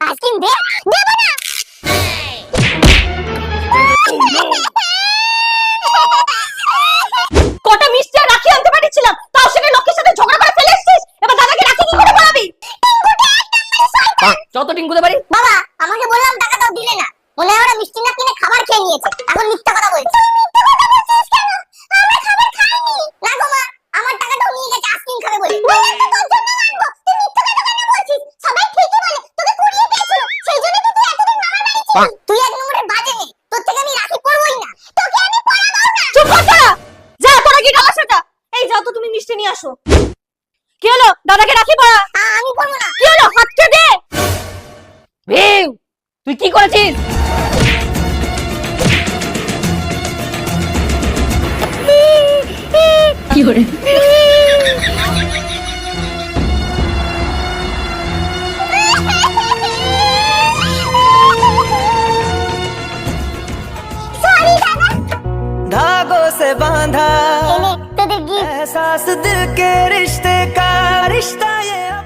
Ice cream দে। দেব না। কটা মিষ্টি আর রাখি আনতে পাঠিয়েছিলাম, তাও সেটা লক্ষ্মীর সাথে ঝগড়া করে ফেলে এসেছিস। এবার দাদাকে রাখি কি করে বলাবি? যত টিঙ্কুতে পারি। বাবা, আমাকে বললাম টাকা দাও, দিলে না। মনে হয় ওরা মিষ্টি না কিনে খাবার খেয়ে নিয়েছে। এখন মিথ্যা কথা বলছিস। তুই মিথ্যা কথা বলছিস কেন? আমরা খাবার খাইনি। না গো মা, আমার টাকাটাও নিয়ে গেছে আইসক্রিম খাবে বলে। বললাম তো তোর জন্য আনবো। তুই মিথ্যা কথা কেন বলছিস? সবাই ঠিকই বলে, তোকে কুড়িয়ে পেয়েছিল। সেই জন্য তো তুই এতদিন মামার বাড়ি ছিলি। তুই এক নম্বরের বাজে মেয়ে। তোর থেকে আমি রাখি পরবই না। তোকে আমি পরাবো না। চুপ কর তোরা। যা তোরা কি ডালা সাজা। এই যাও তো তুমি মিষ্টি নিয়ে আসো। কি হলো? দাদাকে রাখি পরা। আমি পরবো না। কি হলো? হাতটা দে। ভীম, তুই কি করেছিস? কি করে? সরি দাদা। धागों से बांधा এনে তোদের গিফট। एहसास दिल के रिश्ते का रिश्ता ये अब